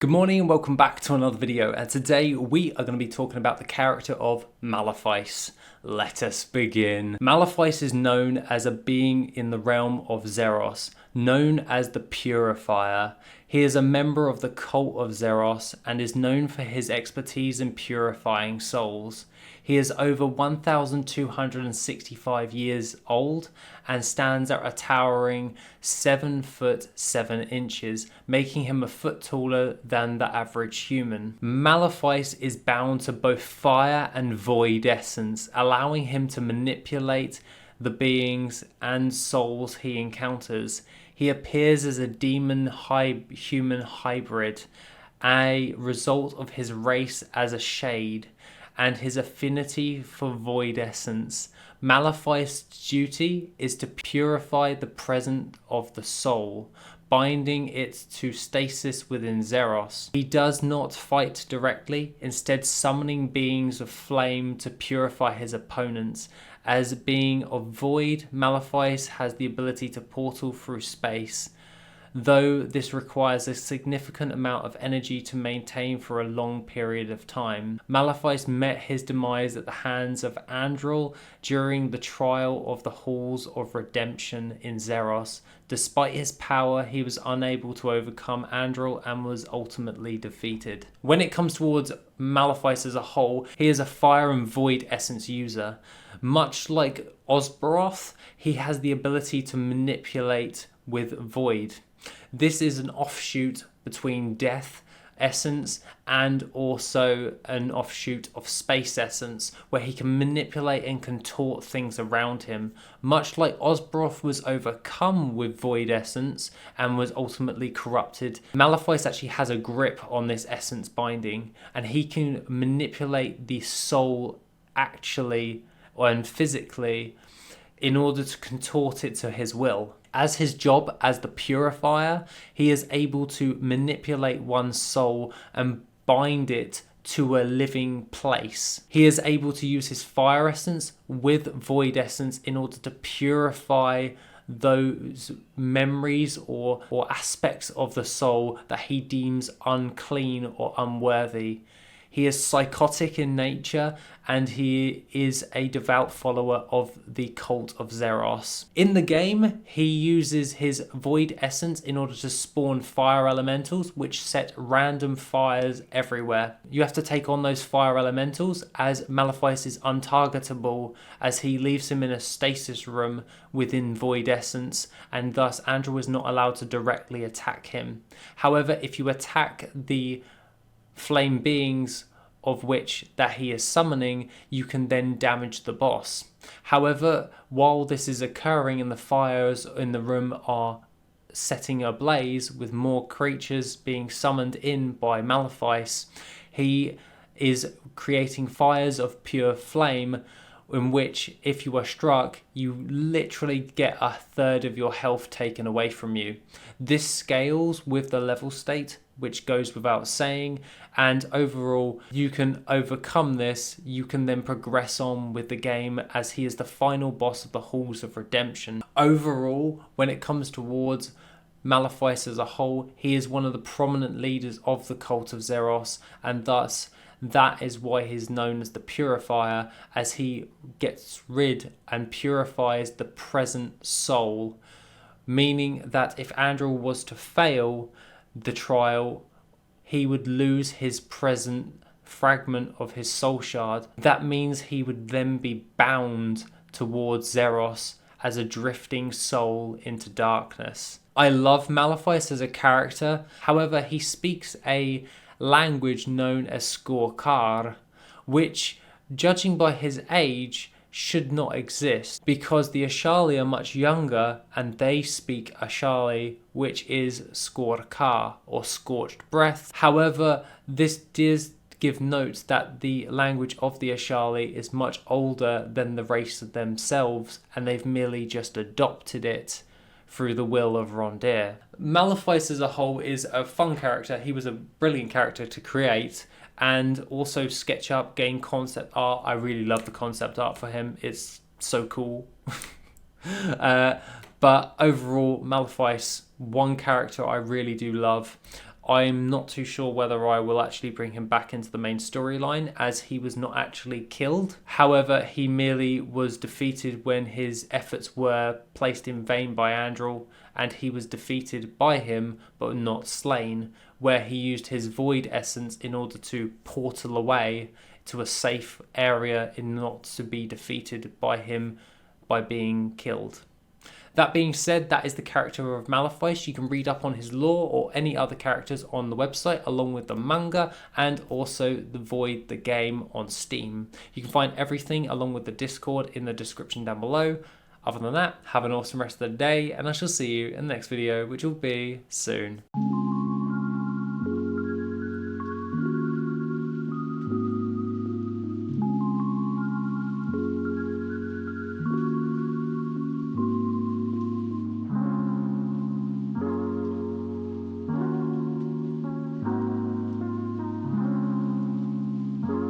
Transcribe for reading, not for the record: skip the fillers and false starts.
Good morning and welcome back to another video, and today we are going to be talking about the character of Malifice. Let us begin. Malifice is known as a being in the realm of Zeros, known as the Purifier. He is a member of the cult of Zeros and is known for his expertise in purifying souls. He is over 1,265 years old and stands at a towering 7 foot 7 inches, making him a foot taller than the average human. Malifice is bound to both fire and void essence, allowing him to manipulate the beings and souls he encounters. He appears as a demon-human hybrid, a result of his race as a shade and his affinity for void essence. Malifice's duty is to purify the presence of the soul, binding it to stasis within Zeros. He does not fight directly, instead summoning beings of flame to purify his opponents. As a being of void, Malifice has the ability to portal through space, though this requires a significant amount of energy to maintain for a long period of time. Malifice met his demise at the hands of Andril during the trial of the Halls of Redemption in Zeros. Despite his power, he was unable to overcome Andril and was ultimately defeated. When it comes towards Malifice as a whole, he is a fire and void essence user. Much like Osboroth, he has the ability to manipulate with void. This is an offshoot between death essence and also an offshoot of space essence, where he can manipulate and contort things around him. Much like Osboroth was overcome with void essence and was ultimately corrupted, Malifice actually has a grip on this essence binding, and he can manipulate the soul actually and physically in order to contort it to his will. As his job as the Purifier, he is able to manipulate one's soul and bind it to a living place. He is able to use his fire essence with void essence in order to purify those memories or aspects of the soul that he deems unclean or unworthy. He is psychotic in nature, and he is a devout follower of the cult of Zeros. In the game, he uses his void essence in order to spawn fire elementals, which set random fires everywhere. You have to take on those fire elementals, as Malifice is untargetable, as he leaves him in a stasis room within void essence, and thus Andrew is not allowed to directly attack him. However, if you attack the flame beings of which that he is summoning, you can then damage the boss. However, while this is occurring and the fires in the room are setting ablaze with more creatures being summoned in by Malifice, he is creating fires of pure flame, in which if you are struck, you literally get a third of your health taken away from you. This scales with the level state, which goes without saying, and overall you can overcome this. You can then progress on with the game, as he is the final boss of the Halls of Redemption. Overall, when it comes towards Malifice as a whole, he is one of the prominent leaders of the cult of Zeros, and thus that is why he's known as the Purifier, as he gets rid and purifies the present soul, meaning that if Andrew was to fail the trial, he would lose his present fragment of his soul shard. That means he would then be bound towards Zeros as a drifting soul into darkness. I love Malifice as a character. However, he speaks a language known as Skorkar, which, judging by his age, should not exist, because the Ashali are much younger and they speak Ashali, which is Skorkar or scorched breath. However, this does give note that the language of the Ashali is much older than the race themselves, and they've merely just adopted it through the will of Rondir. Malifice as a whole is a fun character. He was a brilliant character to create and also sketch up, gain concept art. I really love the concept art for him. It's so cool. But overall, Malifice, one character I really do love. I'm not too sure whether I will actually bring him back into the main storyline, as he was not actually killed. However, he merely was defeated when his efforts were placed in vain by Andral, and he was defeated by him but not slain, where he used his void essence in order to portal away to a safe area and not to be defeated by him by being killed. That being said, that is the character of Malifice. You can read up on his lore or any other characters on the website, along with the manga and also the Void the game on Steam. You can find everything along with the Discord in the description down below. Other than that, have an awesome rest of the day, and I shall see you in the next video, which will be soon.